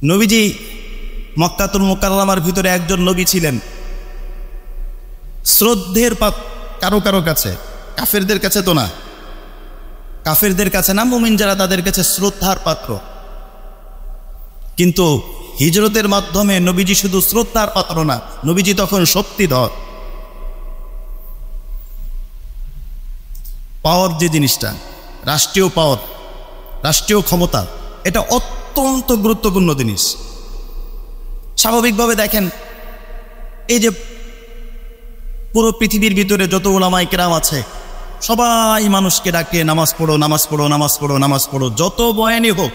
নবীজি মক্কাতুল মুকাররমার ভিতরে একজন নবী ছিলেন, শ্রদ্ধের কারো কারো কাছে, কাফেরদের কাছে তো না, কাফেরদের কাছে না, মুমিন যারা তাদের কাছে শ্রদ্ধার পাত্র। কিন্তু হিজরতের মাধ্যমে নবীজি শুধু শ্রদ্ধার পাত্র না, নবীজি তখন শক্তিধর। পাওয়ার যে জিনিসটা, রাষ্ট্রীয় পাওয়ার, রাষ্ট্রীয় ক্ষমতা, এটা অত্যন্ত গুরুত্বপূর্ণ জিনিস। স্বাভাবিকভাবে দেখেন, এই যে পুরো পৃথিবীর ভিতরে যত উলামায়ে কেরাম আছে, সবাই মানুষকে ডাকে নামাজ পড়ো, নামাজ পড়ো, নামাজ পড়ো, নামাজ পড়ো। যত বয়ানই হোক,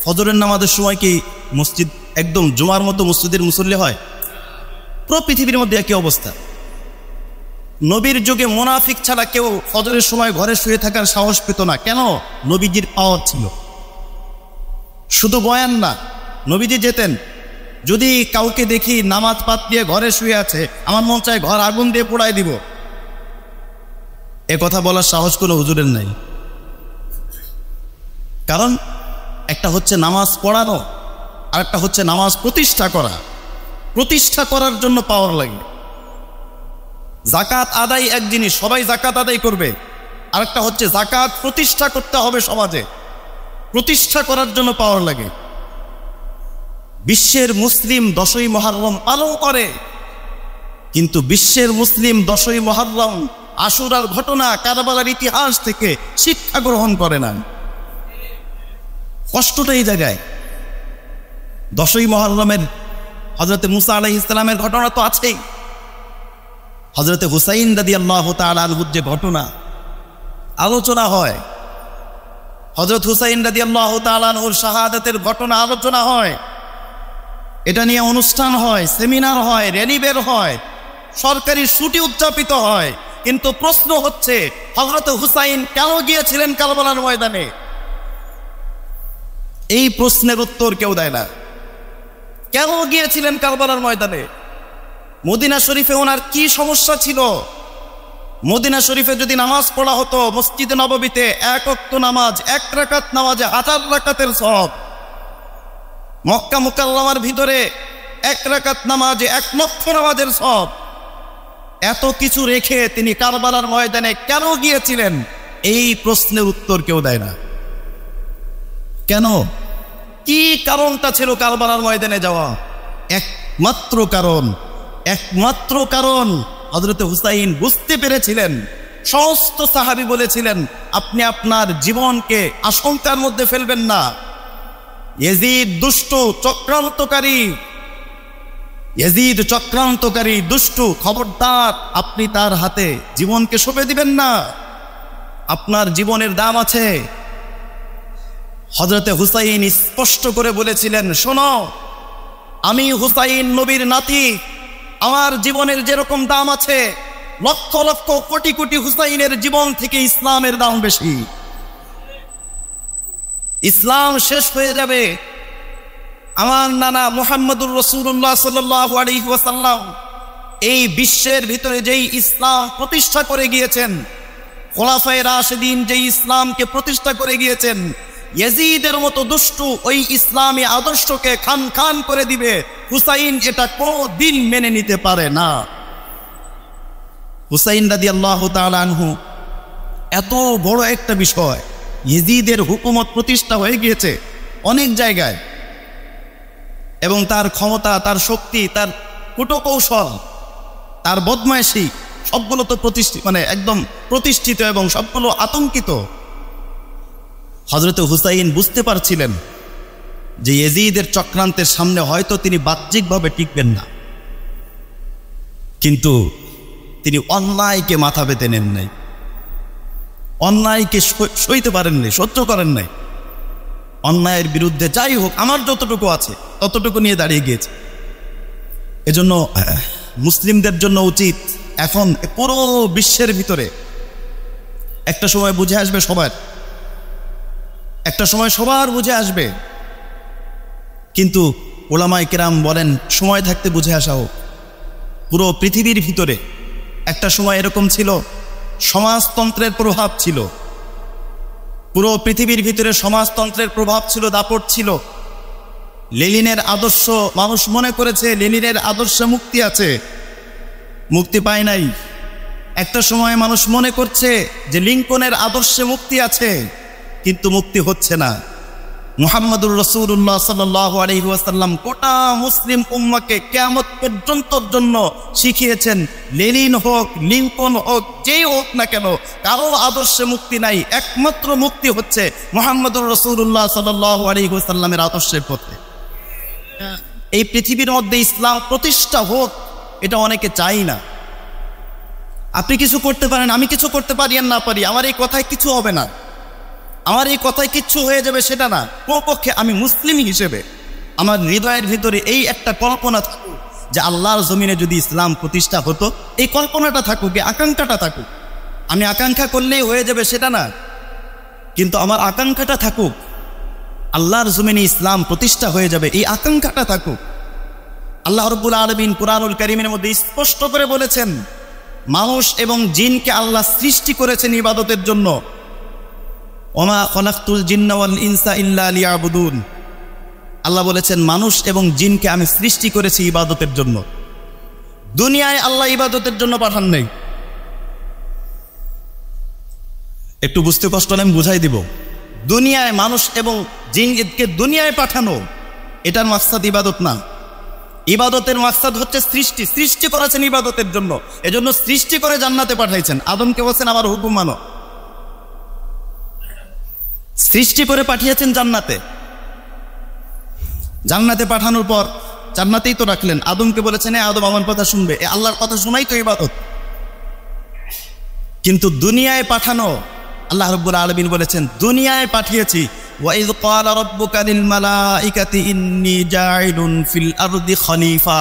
ফজরের নামাজের সময় কি মসজিদ একদম জুমার মতো মসজিদের মুসল্লি হয়? পুরো পৃথিবীর মধ্যে একই অবস্থা। নবীর যুগে মুনাফিক ছাড়া কেউ ফজরের সময় ঘরে শুয়ে থাকার সাহস পেত না। কেন? নবীজির পাওয়ার ছিল। শুধু বয়ান না, নবীজি যেতেন, যদি কাউকে দেখি নামাজ বাদ দিয়ে ঘরে শুয়ে আছে, আমার মন চায় ঘর আগুন দিয়ে পোড়াই দিব, এ কথা বলার সাহস কোনো হুজুরের নাই। কারণ একটা হচ্ছে নামাজ পড়ানো, আর একটা হচ্ছে নামাজ প্রতিষ্ঠা করা। প্রতিষ্ঠা করার জন্য পাওয়ার লাগে। যাকাত আদায় এক জিনিস, সবাই যাকাত আদায় করবে, আরেকটা হচ্ছে যাকাত প্রতিষ্ঠা করতে হবে সমাজে। প্রতিষ্ঠা করার জন্য পাওয়ার লাগে। বিশ্বের মুসলিম 10ই মুহররম পালন করে, কিন্তু বিশ্বের মুসলিম 10ই মুহররম আশুরার ঘটনা, কারবালার ইতিহাস থেকে শিক্ষা গ্রহণ করে না। কষ্টটা এই জায়গায়। 10ই মুহররমের হযরতে মুসা আলাইহিস সালামের ঘটনা তো আছেই। হযরতে হুসাইন রাদিয়াল্লাহু তাআলা আনহুর যে ঘটনা আলোচনা হয়, হযরত হুসাইন রাদিয়াল্লাহু তাআলা আনহুর শাহাদাতের ঘটনা আলোচনা হয়, এটা নিয়ে অনুষ্ঠান হয়, সেমিনার হয়, র্যালি বের হয়, সরকারি ছুটি উদযাপিত হয়। কিন্তু প্রশ্ন হচ্ছে, হযরত হুসাইন কেন গিয়েছিলেন কারবালার ময়দানে? এই প্রশ্নের উত্তর কেউ দেয় না। কেন গিয়েছিলেন কারবালার ময়দানে? মদিনা শরীফে ওনার কি সমস্যা ছিল? মদিনা শরীফে যদি নামাজ পড়া হতো, মসজিদে নববীতে এক ওয়াক্ত নামাজ, এক রাকাত নামাজে 1000 রাকাতের সওয়াব। মক্কা মুকাররমার ভিতরে এক রাকাত নামাজে 1 লক্ষ নামাজের সওয়াব। এত কিছু রেখে তিনি কারবালার ময়দানে কেন গিয়েছিলেন? এই প্রশ্নের উত্তর কেউ দেয় না। কেন? কি কারণটা ছিল কারবালার ময়দানে যাওয়া? একমাত্র কারণ হযরতে হুসাইন বুঝতে পেরেছিলেন। সমস্ত সাহাবী বলেছিলেন, আপনি আপনার জীবনকে আশঙ্কার মধ্যে ফেলবেন না। ইয়াজিদ দুষ্ট, চক্রান্তকারী, দুষ্টু, খবরদার আপনি তার হাতে জীবনকে সঁপে দিবেন না। আপনার জীবনের দাম আছে। হযরতে হুসাইন স্পষ্ট করে বলেছিলেন, শোনো, আমি হুসাইন নবীর নাতি, আমার জীবনের যেরকম দাম আছে, লক্ষ লক্ষ কোটি কোটি হুসাইনের জীবন থেকে ইসলামের দাম বেশি। ইসলাম শেষ হয়ে যাবে, আমার নানা মুহাম্মদুর রাসূলুল্লাহ সাল্লাল্লাহু আলাইহি ওয়াসাল্লাম এই বিশ্বের ভিতরে যেই ইসলাম প্রতিষ্ঠা করে গিয়েছেন, খোলাফায়ে রাশিদিন যেই ইসলামকে প্রতিষ্ঠা করে গিয়েছেন, ইয়াজিদের মতো দুষ্টু ওই ইসলামী আদর্শকে খান খান করে দিবে, হুসাইন এটা কোনদিন মেনে নিতে পারে না। হুসাইন রাদিয়াল্লাহু তাআলা আনহু, এত বড় একটা বিষয়, ইয়াজিদের হুকুমত প্রতিষ্ঠা হয়ে গিয়েছে অনেক জায়গায়, এবং তার ক্ষমতা, তার শক্তি, তার কূটকৌশল, তার বদমাইশি সবগুলো তো একদম প্রতিষ্ঠিত এবং সবগুলো আতঙ্কিত। হযরত হুসাইন বুঝতে পারছিলেন যে ইয়াজিদের চক্রান্তের সামনে হয়তো তিনি বাহ্যিকভাবে টিকবেন না, কিন্তু তিনি অন্যায়কে মাথা পেতে নেন নাই, অন্যায়কে সইতে পারেন নাই, সহ্য করেন নাই। অন্যায়ের বিরুদ্ধে যাই হোক, আমার যতটুকু আছে ততটুকু নিয়ে দাঁড়িয়ে গিয়েছে। এজন্য মুসলিমদের জন্য উচিত, এখন পুরো বিশ্বের ভিতরে একটা সময় বুঝে আসবে সবার, একটা সময় সবার বুঝে আসবে, কিন্তু উলামায়ে কেরাম বলেন সময় থাকতে বুঝে আসা হোক। পুরো পৃথিবীর ভিতরে একটা সময় এরকম ছিল, সমাজতন্ত্রের প্রভাব ছিল, পুরো পৃথিবীর ভিতরে সমাজতন্ত্রের প্রভাব ছিল, দাপট ছিল। লেনিনের আদর্শ মানুষ মনে করেছে লেনিনের আদর্শে মুক্তি আছে, মুক্তি পায় নাই। একটা সময় মানুষ মনে করছে যে লিঙ্কনের আদর্শে মুক্তি আছে, কিন্তু মুক্তি হচ্ছে না। মুহাম্মদুর রাসূলুল্লাহ সাল্লাল্লাহু আলাইহি ওয়াসাল্লাম গোটা মুসলিম উম্মাহকে কিয়ামত পর্যন্তর জন্য শিখিয়েছেন, লেনিন হোক, লিঙ্কন হোক, যেই হোক না কেন, কারো আদর্শে মুক্তি নাই। একমাত্র মুক্তি হচ্ছে মুহাম্মদুর রাসূলুল্লাহ সাল্লাল্লাহু আলাইহি ওয়াসাল্লামের আদর্শের পথে। এই পৃথিবীর মধ্যে ইসলাম প্রতিষ্ঠা হোক, এটা অনেকে চাই না। আপনি কিছু করতে পারেন, আমি কিছু করতে পারি আর না পারি, আমার এই কথায় কিছু হবে না, আমার এই কথায় কিচ্ছু হয়ে যাবে সেটা না। কমপক্ষে আমি মুসলিম হিসেবে আমার হৃদয়ের ভিতরে এই একটা কল্পনা থাকুক যে আল্লাহর জমিনে যদি ইসলাম প্রতিষ্ঠা হতো, এই কল্পনাটা থাকুক, এই আকাঙ্ক্ষাটা থাকুক। আমি আকাঙ্ক্ষা করলেই হয়ে যাবে সেটা না, কিন্তু আমার আকাঙ্ক্ষাটা থাকুক আল্লাহর জমিনে ইসলাম প্রতিষ্ঠা হয়ে যাবে, এই আকাঙ্ক্ষাটা থাকুক। আল্লাহ রাব্বুল আলামিন কুরআনুল কারীমের মধ্যে স্পষ্ট করে বলেছেন, মানুষ এবং জিনকে আল্লাহ সৃষ্টি করেছেন ইবাদতের জন্য। ওমা খলাকতুল জিন্না ওয়াল ইনসা ইল্লা লিয়াবুদুন। আল্লাহ বলেছেন মানুষ এবং জিনকে আমি সৃষ্টি করেছি ইবাদতের জন্য। দুনিয়ায় আল্লাহ ইবাদতের জন্য পাঠান নাই। একটু বুঝতে কষ্ট হলে আমি বুঝাই দিব। দুনিয়ায় মানুষ এবং জিনকে দুনিয়ায় পাঠানো, এটার মাকসাদ ইবাদত না। ইবাদতের মাকসাদ হচ্ছে সৃষ্টি। সৃষ্টি করেছেন ইবাদতের জন্য, এজন্য সৃষ্টি করে জান্নাতে পাঠাইছেন। আদমকে বলছেন আমার হুকুম মানো, সৃষ্টি করে পাঠিয়েছেন জান্নাতে। জান্নাতে পাঠানোর পর জান্নাতেই তো রাখলেন। আদমকে বলেছেন আদম আমার কথা শুনবে, আল্লাহর কথা শোনাই তো ইবাদত। কিন্তু দুনিয়ায় পাঠানো, আল্লাহ রাব্বুল আলামিন বলেছেন দুনিয়ায় পাঠিয়েছি। ওয়াইয ক্বালা রাব্বুকা লিল মালাইকাতি ইন্নী জাইলুন ফিল আরদি খলিফা।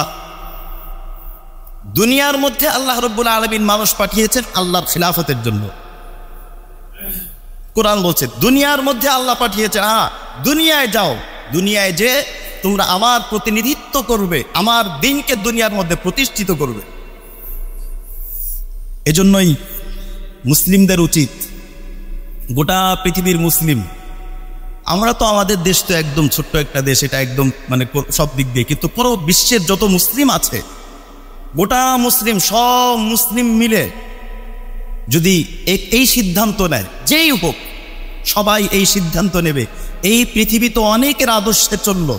দুনিয়ার মধ্যে আল্লাহ রাব্বুল আলামিন মানুষ পাঠিয়েছেন আল্লাহর খিলাফতের জন্য। কোরআন বলছে দুনিয়ার মধ্যে আল্লাহ পাঠিয়েছে। দুনিয়ায় যাও, দুনিয়ায় যে তোমরা আমার প্রতিনিধিত্ব করবে, আমার দিনকে দুনিয়ার মধ্যে প্রতিষ্ঠিত করবে। এজন্যই মুসলিমদের উচিত, গোটা পৃথিবীর মুসলিম, আমরা তো আমাদের দেশ তো একদম ছোট্ট একটা দেশ, এটা একদম মানে সব দিক দিয়ে, কিন্তু পুরো বিশ্বের যত মুসলিম আছে, গোটা মুসলিম, সব মুসলিম মিলে যদি এই সিদ্ধান্ত নেয়, যেই হোক সবাই এই সিদ্ধান্ত নেবে, এই পৃথিবী তো অনেকের আদর্শে চলল,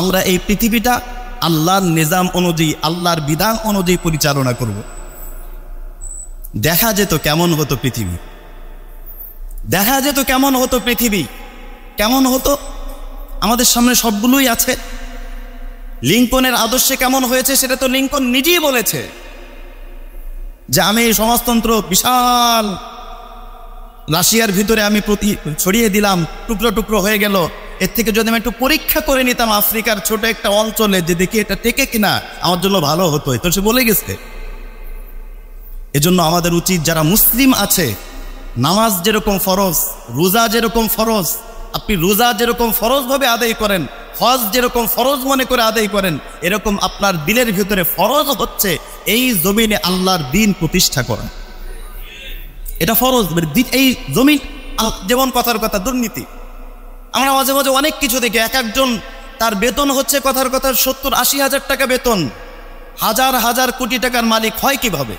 আমরা এই পৃথিবীটা আল্লাহর নিজাম অনুযায়ী, আল্লাহর বিধান অনুযায়ী পরিচালনা করব। দেখা যেত কেমন হতো পৃথিবী, দেখা যেত কেমন হতো পৃথিবী, কেমন হতো। আমাদের সামনে সবগুলোই আছে। লিঙ্কনের আদর্শে কেমন হয়েছে সেটা তো লিঙ্কন নিজেই বলেছে যে আমি এই সমাজতন্ত্র বিশাল রাশিয়ার ভিতরে আমি ছড়িয়ে দিলাম, টুকরো টুকরো হয়ে গেল। এর থেকে যদি আমি একটু পরীক্ষা করে নিতাম আফ্রিকার ছোট একটা অঞ্চলে, যে দেখি এটা টেকে কিনা, আমার জন্য ভালো হতো। তো সে বলে গেছে। এজন্য আমাদের উচিত, যারা মুসলিম আছে, নামাজ যেরকম ফরজ, রোজা যেরকম ফরজ, আপনি রোজা যেরকম ফরজ ভাবে আদায় করেন, হজ যেরকম ফরজ মনে করে আদায় করেন, এরকম আপনার দিলের ভিতরে ফরজ হচ্ছে এই জমিনে আল্লাহর দ্বীন প্রতিষ্ঠা করা। এটা ফরজ। এই জমিন, যেমন কথার কথা দুর্নীতি, আমরা মাঝে মাঝে অনেক কিছু দেখি। এক একজন তার বেতন হচ্ছে কথার কথা 70-80 হাজার টাকা বেতন, হাজার হাজার কোটি টাকার মালিক হয় কিভাবে?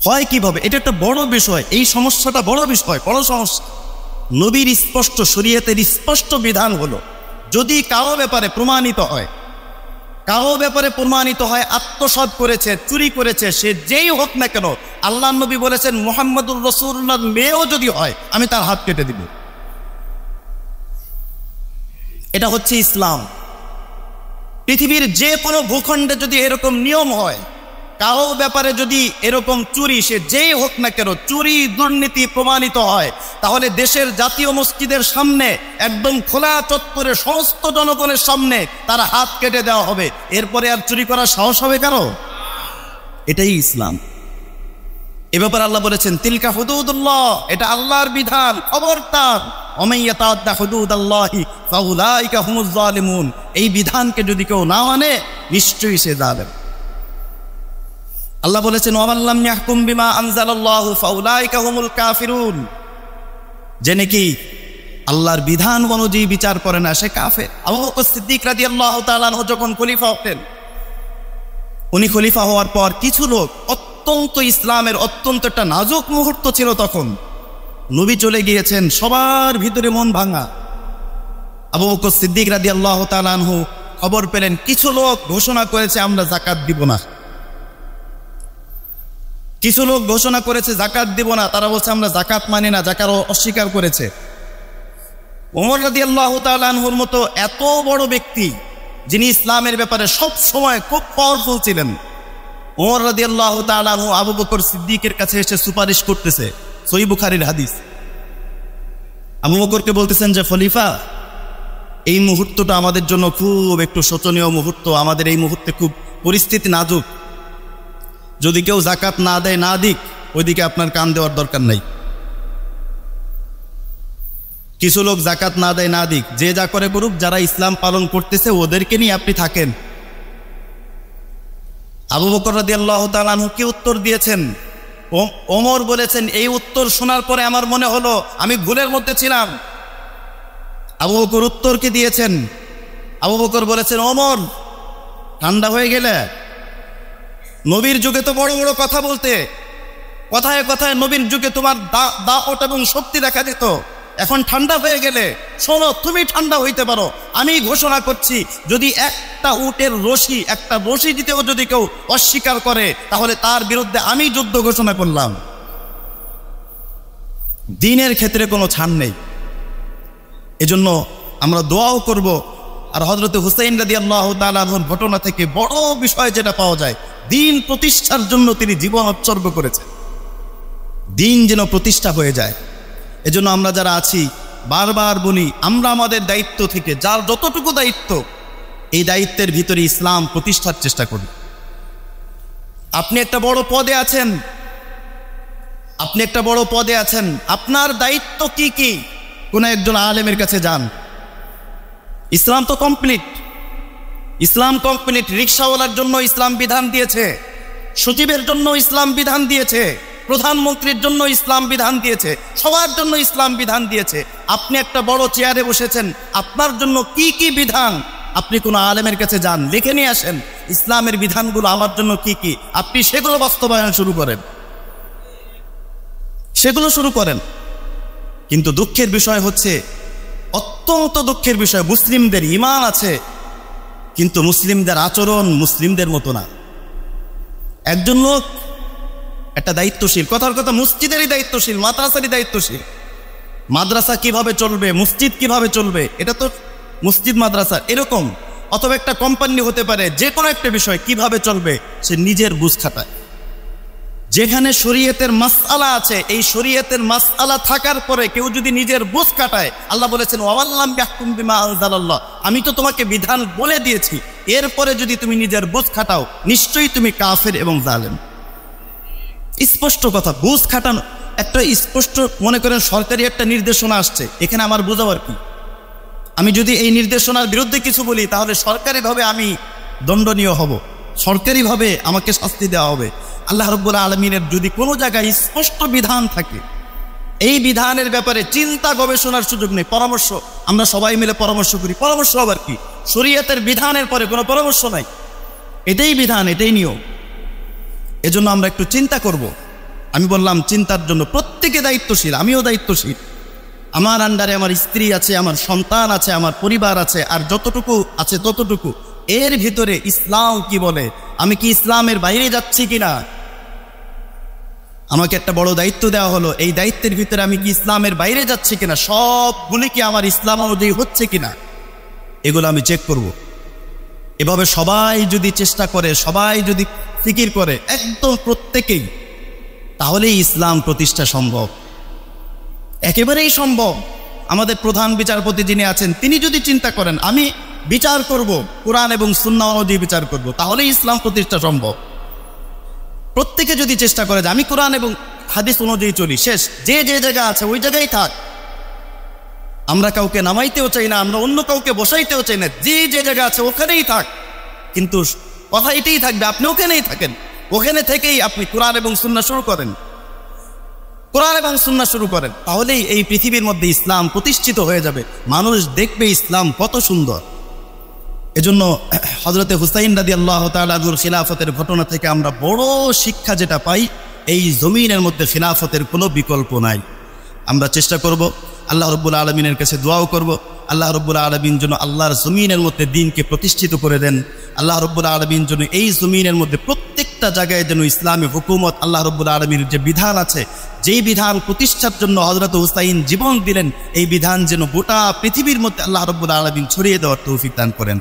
হয় কিভাবে? এটা একটা বড় বিষয়। এই সমস্যাটা বড় বিষয়, বড় সমস্যা। নবীর স্পষ্ট, শরীয়তের স্পষ্ট বিধান হলো, যদি কারো ব্যাপারে প্রমাণিত হয়, কারো ব্যাপারে প্রমাণিত হয় আত্মসাৎ করেছে, চুরি করেছে, সে যেই হোক না কেন, আল্লাহ নবী বলেছেন মুহাম্মদুর রাসূলুল্লাহর মেয়েও যদি হয় আমি তার হাত কেটে দিব। এটা হচ্ছে ইসলাম। পৃথিবীর যে কোনো ভূখণ্ডে যদি এরকম নিয়ম হয়, কারো ব্যাপারে যদি এরকম চুরি, সে যেই হোক না কেন, চুরি দুর্নীতি প্রমাণিত হয়, তাহলে দেশের জাতীয় মসজিদের সামনে একদম খোলা চত্বরে সমস্ত জনগণের সামনে তার হাত কেটে দেওয়া হবে। এরপরে আর চুরি করার সাহস হবে কারো? এটাই ইসলাম। এ ব্যাপারে আল্লাহ বলেছেন তিলকা হুদুদুল্লাহ, এটা আল্লাহর বিধান, খবরদার। ওমান ইয়াতাআদ্দা হুদুদাল্লাহি ফাউলাইকা হুমুজ জালিমুন। এই বিধানকে যদি কেউ না মানে নিশ্চয়ই সে জালেম। আল্লাহ বলেছেন ওয়ামান লাম ইয়াহকুম বিমা আনজালাল্লাহু ফাউলাইকা হুমুল কাফিরুন। যে নাকি আল্লাহর বিধান অনুযায়ী বিচার করে না, সে কাফের। আবু বকর সিদ্দিক রাদিয়াল্লাহু তাআলা আনহু যখন খলিফা হতেন, উনি খলিফা হওয়ার পর কিছু লোক, অত্যন্ত ইসলামের অত্যন্ত একটা নাজুক মুহূর্ত ছিল তখন, নবী চলে গিয়েছেন, সবার ভিতরে মন ভাঙা। আবু বকর সিদ্দিক রাদিয়াল্লাহু তাআলা আনহু খবর পেলেন কিছু লোক ঘোষণা করেছে আমরা যাকাত দিব না, কিছু লোক ঘোষণা করেছে যাকাত দিব না, তারা বলছে আমরা যাকাত মানি না, যাকাত অস্বীকার করেছে। ওমর রাদিয়াল্লাহু তাআলা আনহুর মতো এত বড় ব্যক্তি, যিনি ইসলামের ব্যাপারে সব সময় খুব পাওয়ারফুল ছিলেন, ওমর রাদিয়াল্লাহু তাআলা আনহু আবু বকর সিদ্দিকের কাছে এসে সুপারিশ করতেছে, সহিহ বুখারীর হাদিস। আবু বকরকে বলতেছেন যে খলিফা, এই মুহূর্তটা আমাদের জন্য খুব একটু শোচনীয় মুহূর্ত, আমাদের এই মুহূর্তে খুব পরিস্থিতি নাজুক, যদি কেউ যাকাত না দেয় না দিক, ওইদিকে আপনার কান দেওয়ার দরকার নাই। কিছু লোক যাকাত না দেয় না দিক, যে যা করে করুক, যারা ইসলাম পালন করতেছে ওদেরকে নিয়ে আপনি থাকেন। আবু বকর রাদিয়াল্লাহু তাআলা আনহু কি উত্তর দিয়েছেন? ওমর বলেছেন, এই উত্তর শোনার পরে আমার মনে হলো আমি ভুলের মধ্যে ছিলাম। আবু বকর উত্তর কি দিয়েছেন? আবু বকর বলেছেন, ওমর ঠান্ডা হয়ে গেলে, নবীর যুগে তো বড় বড় কথা বলতে, কথায় কথায় নবীর যুগে তোমার দাপট এবং শক্তি দেখা যেত, এখন ঠান্ডা হয়ে গেলে শোনো, তুমি ঠান্ডা হইতে পারো। আমি ঘোষণা করছি, যদি একটা উটের রশি, একটা রশি দিতেও যদি কেউ অস্বীকার করে, তাহলে তার বিরুদ্ধে আমি যুদ্ধ ঘোষণা করলাম। দ্বীনের ক্ষেত্রে কোনো ছাড় নেই। এজন্য আমরা দোয়াও করব। আর হযরত হুসাইন রাদিয়াল্লাহু তাআলা আনহুর ঘটনা থেকে বড় বিষয় যেটা পাওয়া যায়, দ্বীন প্রতিষ্ঠার জন্য তিনি জীবন উৎসর্গ করেছেন, দ্বীন যেন প্রতিষ্ঠা হয়ে যায়। এজন্য আমরা যারা আছি বারবার বলি, আমরা আমাদের দায়িত্ব থেকে যার যতটুকু দায়িত্ব, এই দায়িত্বের ভিতরে ইসলাম প্রতিষ্ঠার চেষ্টা করি। আপনি একটা বড় পদে আছেন, আপনি একটা বড় পদে আছেন, আপনার দায়িত্ব কি কি? কোন একজন আলেমের কাছে যান, ইসলাম তো কমপ্লিট, ইসলাম কমপ্লিট। রিকশাওয়ালার জন্য ইসলাম বিধান দিয়েছে, সচিবের জন্য ইসলাম বিধান দিয়েছে, প্রধানমন্ত্রীর জন্য ইসলাম বিধান দিয়েছে, সবার জন্য ইসলাম বিধান দিয়েছে। আপনি একটা বড় চেয়ারে বসেছেন, আপনার জন্য কি কি বিধান, আপনি কোনো আলেমের কাছে যান, লিখে নিয়ে আসেন ইসলামের বিধানগুলো আমার জন্য কি কি, আপনি সেগুলো বাস্তবায়ন শুরু করেন, সেগুলো শুরু করেন। কিন্তু দুঃখের বিষয় হচ্ছে, অত্যন্ত দুঃখের বিষয়, মুসলিমদের ঈমান আছে কিন্তু মুসলিমদের আচরণ মুসলিমদের মতো না। একজন লোক একটা দায়িত্বশীল, কথার কথা মসজিদেরই দায়িত্বশীল, মাদ্রাসারই দায়িত্বশীল, মাদ্রাসা কিভাবে চলবে, মসজিদ কিভাবে চলবে, এটা তো মসজিদ মাদ্রাসা এরকম। অথবা একটা কোম্পানি হতে পারে, যে কোনো একটা বিষয় কিভাবে চলবে সে নিজের বুঝ খাটায়। যেখানে শরীয়তের মাসআলা আছে, এই শরীয়তের মাসআলা থাকার পরে কেউ যদি নিজের বুঝ কাটায়, আল্লাহ বলেছেন ওয়াল্লাম ইয়াহকুম বিমা আনজালাল্লাহ, আমি তো তোমাকে বিধান বলে দিয়েছি, এরপরে যদি তুমি নিজের বুঝ খাটাও, নিশ্চয়ই তুমি কাফের এবং জালেম। স্পষ্ট কথা, বুঝ খাটানো একটা স্পষ্ট। মনে করেন সরকারি একটা নির্দেশনা আসছে, এখানে আমার বোঝাবার কি? আমি যদি এই নির্দেশনার বিরুদ্ধে কিছু বলি, তাহলে সরকারিভাবে আমি দণ্ডনীয় হব, সরকারিভাবে আমাকে শাস্তি দেওয়া হবে। আল্লাহ রাব্বুল আলামিনের যদি কোনো জায়গায় স্পষ্ট বিধান থাকে, এই বিধানের ব্যাপারে চিন্তা গবেষণার সুযোগ নেই, পরামর্শ, আমরা সবাই মিলে পরামর্শ করি, পরামর্শ আবার কি? শরীয়তের বিধানের পরে কোনো পরামর্শ নাই, এটাই বিধান, এটাই নিয়ম। এজন্য আমরা একটু চিন্তা করব। আমি বললাম চিন্তার জন্য প্রত্যেকে দায়িত্বশীল, আমিও দায়িত্বশীল। আমার আন্ডারে আমার স্ত্রী আছে, আমার সন্তান আছে, আমার পরিবার আছে, আর যতটুকু আছে ততটুকু। এর ভিতরে ইসলাম কি বলে, আমি কি ইসলামের বাইরে যাচ্ছি কিনা? আমাকে একটা বড় দায়িত্ব দেওয়া হলো, এই দায়িত্বের ভিতরে আমি কি ইসলামের বাইরে যাচ্ছি কিনা, সবগুলি কি আমার ইসলাম অনুযায়ী হচ্ছে কিনা, এগুলো আমি চেক করব। এভাবে সবাই যদি চেষ্টা করে, সবাই যদি ফিকির করে, একদম প্রত্যেকেই, তাহলেই ইসলাম প্রতিষ্ঠা সম্ভব, একেবারেই সম্ভব। আমাদের প্রধান বিচারপতি যিনি আছেন, তিনি যদি চিন্তা করেন আমি বিচার করব, কোরআন এবং সুন্নাহ অনুযায়ী বিচার করব, তাহলেই ইসলাম প্রতিষ্ঠা সম্ভব। প্রত্যেকে যদি চেষ্টা করে যে আমি কোরআন এবং হাদিস অনুযায়ী চলি, শেষ। যে যে জায়গা আছে ওই জায়গায় থাক, আমরা কাউকে নামাইতেও চাই না, আমরা অন্য কাউকে বসাইতেও চাই না, যে যে জায়গা আছে ওখানেই থাক। কিন্তু কথা এটাই থাকবে, আপনি ওখানেই থাকেন, ওখানে থেকেই আপনি কোরআন এবং সুন্নাহ শুরু করেন। কোরআন এবং সুন্নাহ শুরু করেন, তাহলেই এই পৃথিবীর মধ্যে ইসলাম প্রতিষ্ঠিত হয়ে যাবে, মানুষ দেখবে ইসলাম কত সুন্দর। এজন্য হযরতে হুসাইন রাদিয়াল্লাহু তাআলা আনহুর খিলাফতের ঘটনা থেকে আমরা বড় শিক্ষা যেটা পাই, এই জমিনের মধ্যে খিলাফতের কোনো বিকল্প নাই। আমরা চেষ্টা করব, আল্লাহ রাব্বুল আলামিনের কাছে দোয়াও করব, আল্লাহ রাব্বুল আলামিন যেন আল্লাহর জমিনের মধ্যে দ্বীনকে প্রতিষ্ঠিত করে দেন। আল্লাহ রাব্বুল আলামিন যেন এই জমিনের মধ্যে প্রত্যেকটা জায়গায় যেন ইসলামী হুকুমত, আল্লাহ রাব্বুল আলামিনের যে বিধান আছে, যেই বিধান প্রতিষ্ঠার জন্য হযরত হুসাইন জীবন দিলেন, এই বিধান যেন গোটা পৃথিবীর মধ্যে আল্লাহ রাব্বুল আলামিন ছড়িয়ে দেওয়ার তৌফিক দান করেন।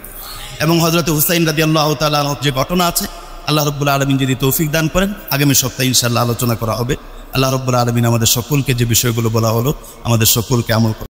এবং হযরত হুসাইন রাদিয়াল্লাহু তাআলা আনহু যে ঘটনা আছে, আল্লাহ রাব্বুল আলামিন যদি তৌফিক দান করেন, আগামী সপ্তাহে ইনশাআল্লাহ আলোচনা করা হবে। আল্লাহ রাব্বুল আলামিন আমাদের সকলকে যে বিষয়গুলো বলা হলো, আমাদের সকলকে আমল